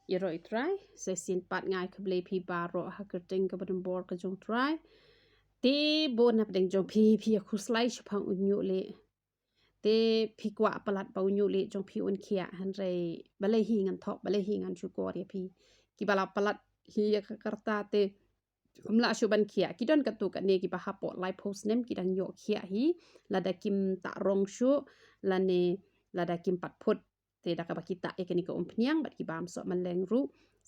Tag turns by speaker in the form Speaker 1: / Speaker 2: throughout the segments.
Speaker 1: Yero try se sin pat ngai ke ble pi baro ha ke ting ke badam bor ke jong try te bo nap deng jong pi ku slai chpang unyu le te pi kwa palat pa unyu le jong pi un khia han re bale hi ngan thok bale hi ngan chu ko re pi ki bala palat hi ya ka karta te umla shu ban khia ki don ka tu ka ne ki ba hapo lai post nem ki dang yo khia hi lada kim ta rong shu la ne lada kim pat phut te da ka ba kita e ke ni ko umpniang bat ki bam so man leng ru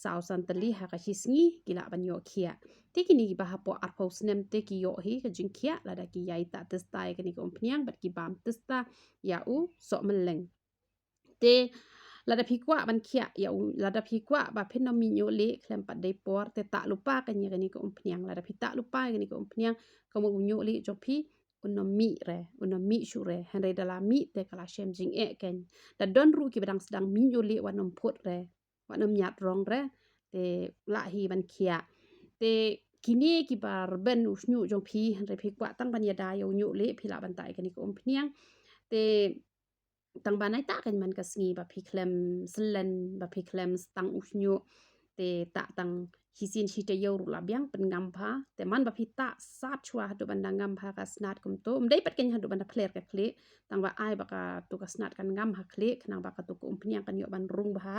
Speaker 1: sao san tali ha ka hisngi ki la ban yo khia te ki ni ki ba hapo ar post nem te ki yo hi ka jing khia lada ki yai ta testa e ke ni ko umpniang bat ki bam testa ya u so man leng te lada pi kwa ban khia ya lada pi kwa ba phen no mi nyo le klem pat dei por te ta lupa ka ni ko umpniang lada pi ta lupa ka ni ko umpniang ko mo nyo le jo pi uno mi shu re han re dala mi te kala shem jing e ken da don ru ki badang sedang mi nyo le wanom phut re wanom nyat rong re te la hi ban khia te kini ki bar ben usnyu jong pi han re pi kwa tang ban ya da yo nyo le pi la ban tai ka ni ko umpniang te tang banai ta kan man ka sngi ba pi klem slen ba pi klem stang usnyu te ta tang hisin shi te yo ru la byang pen ngam pha te man ba pi ta sat chua do banda ngam pha ka snat kum to dei pat ken hadu banda fler ka kle tang ba ai ba ka tu ka snat kan ngam ha kle khnang ba ka tu ko umpnyang kan yo ban rung ba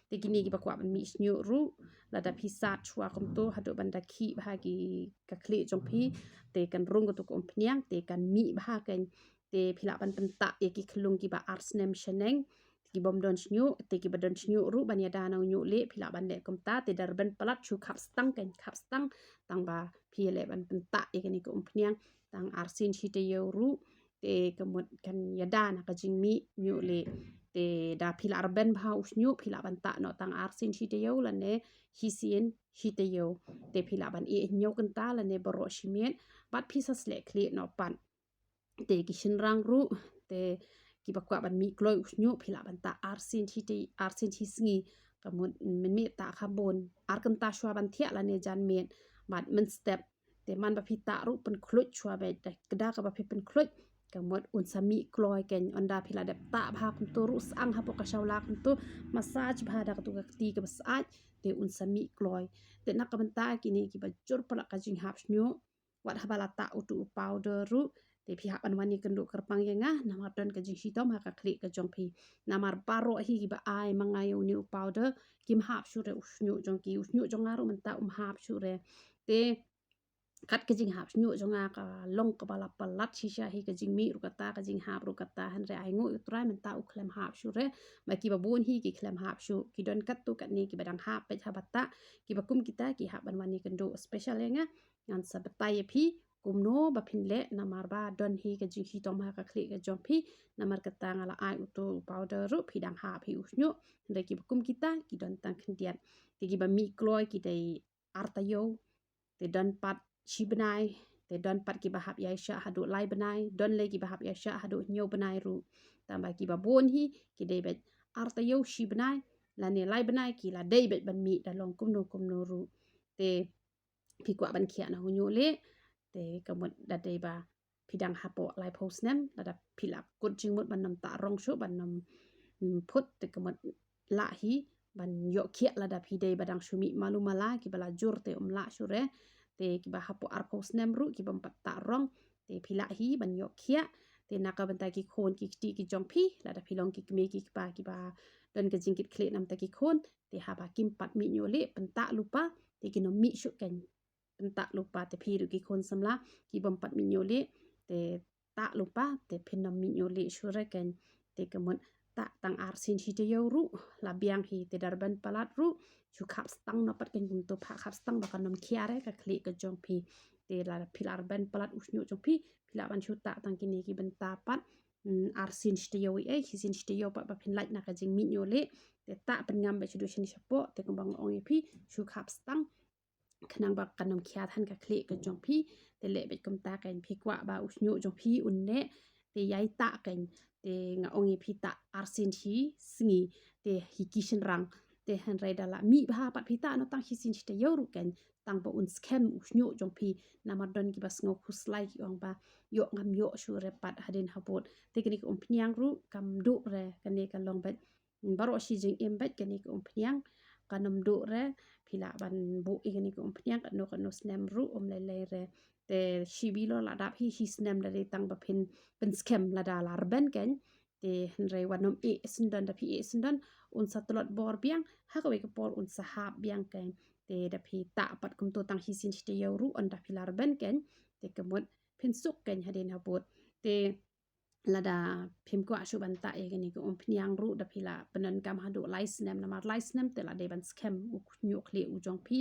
Speaker 1: te gini gi ba kwa ban mi snyu ru la da pi sat chua kum to hadu banda khi ba gi ka kle jong pi te kan rung ko tu ko umpnyang te kan mi ba ken te phila ban penta e ki khlung ki ba arsnem sheneng ki bom don snyu te ki badon snyu ru ban ya dana nyu le phila ban le kom ta te dar ban palat chu khap stang ken khap stang tang ba phi le ban penta e ni ko umpniang tang arsin chi te yo ru te kemut kan ya dana ka jing mi nyu le te da phila ben bha usnyu phila ban ta no tang arsin chi te yo la ne hisien chi te yo te phila ban e nyu kan ta la ne boro shimien bat phi sa sle kle no pan te ki shin rang ru te ki bakwa ban mi kloi usnyu phila ban ta arsin thi sngi kamun men mi ta khabon ar kan ta shwa ban thia la ne jan men bat men step te man ba phi ta ru pen khluch shwa be te kda ka ba phi pen khluch kamot un sami kloi ken onda phila dep ta bha kum to ru sang ha po ka shawla kum to massage bha da tu ka ti ka bas te un sami kloi te nak ka ban ta ki ni ki ba jur pala ka jing hap snyu wat habala ta utu powder ru te pi hak an wani kenduk kerpang yang namar don ka jing hitom ha ka klik ka jong pi namar baro hi ba ai mangayo new powder kim hap shure usnyu jong ki usnyu jong aru menta hap shure te kat ka jing hap nyu jong ka long ka bala palat shisha hi ka jing mi ru kata ka jing hap ru kata han re ai ngo utrai menta u klem hap shure ma ki ba bun hi ki klem hap shu ki don kat tu kat ni ki badang hap pe habata ki ba kum kita ki hap ban wani kendo special yang ngan sa batai pi kumno ba phinle namar ba don hi ka jing hi tom ha ka kli ka jom pi namar kata ngala ai utu powder ru pi dang ha pi usnyu re ki kum kita ki don tang khndian ti ki ba mi kloi ki dei artayo te don pat shi benai te don pat ki ba hap ya sha hadu lai benai don le ki ba hap ya sha hadu nyo benai ru tambah ki ba bon hi ki dei bet artayo shi benai la ne lai benai ki la dei bet ban mi da long kum no ru te pi kwa ban khia na hunyo le te kamot da dei ba pidang hapo lai post nem la da pilap kut jing mut ban nam ta rong shu ban nam phut te kamot la hi ban yo khia la da pi dei badang shumi malu mala ki bala jur te la shure te ki ba hapo ar post nem ru ki bam pat ta rong te pila hi ban yo khia te naka ban ta ki khon ki ti ki jong pi la da pilong ki me ki ba don ka jingkit kle nam ta ki khon te ha ba kim pat mi nyo le pan ta lupa te ki no mi shu ken ta lupa te phi ru ki khon samla ki bom pat mi nyo le te ta lupa te phin nam mi nyo le shure ken te kamon ta tang ar sin hi te yo ru la biang hi te darban palat ru chu khap stang no pat ken bum to pha khap stang ba kan nom khiare ka kli ka jong phi te la philar ban palat usnyu jong phi phila ban chu ta tang kini ki ban ta pat ar sin hi te yo e hi sin hi te yo pa ba phin lait na ka jing mi nyo le te ta pan ngam ba chu do shin shapo te kong bang ong phi chu khap stang khnang ba kanom khia than ka khle ka jong phi te le bet kom ta kan phi kwa ba usnyu jong phi unne te yai ta kan te nga ongi phi ta arsin thi sngi te hikishin rang te han rai dala mi bha pat phi ta no tang hisin chi te yoru kan tang ba un scam usnyu jong phi namadon ki bas ngo khuslai ki ong ba yo ngam yo shu re pat hadin habot teknik pnyang ru kam du re kane ka long bet baro shi jing em bet kane ka pnyang kanam do re pila ban bu igani ko pnyang kan no snem ru le re te shibilo la dap hi snem dari tang ba pen scam la da lar ben ken te henre wanom sendan da pi sendan un satolot bor biang ha ko ke por un sahab biang ken te da pi ta pat kum to tang hi sin te ru on da pi lar ben ken te kemot pen suk ken hadin habot te lada phim kwa shu ban ta e gani ko pnyang ru da phila penan kam hadu license na mar license te la de ban scam u nyu khle u jong phi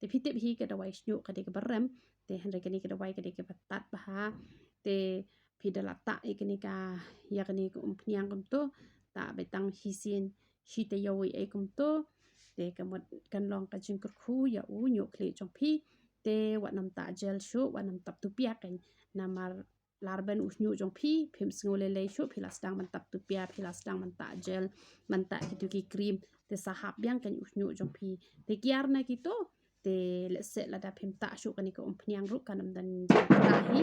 Speaker 1: te phi te hi ke da wai nyu ka de ke barem te henre gani ke da wai ke de ke batat ba ha te phi da la ta e gani ka ya gani ko pnyang kom to ta be tang hi sin shi te yo e kom to te ka mot kan long ka jing khu ya u nyu khle jong phi te wa nam ta gel shu wa nam tap tu pia kan na mar larben usnyu jong phi phim ngole le shu phila stang man tap tu pia phila stang man ta gel man ta kitu ki cream te sahab biang kan usnyu jong phi te kiar na kito te le se la da phim ta shu kan ko pnyang ru kanam dan ta hi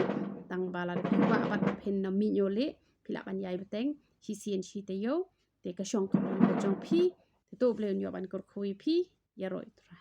Speaker 1: tang bala de wa pat phin na mi nyole phila ban yai beteng hi sien shi te yo te ka shong ka jong phi te to ble nyo ban kor khui phi ya roi tra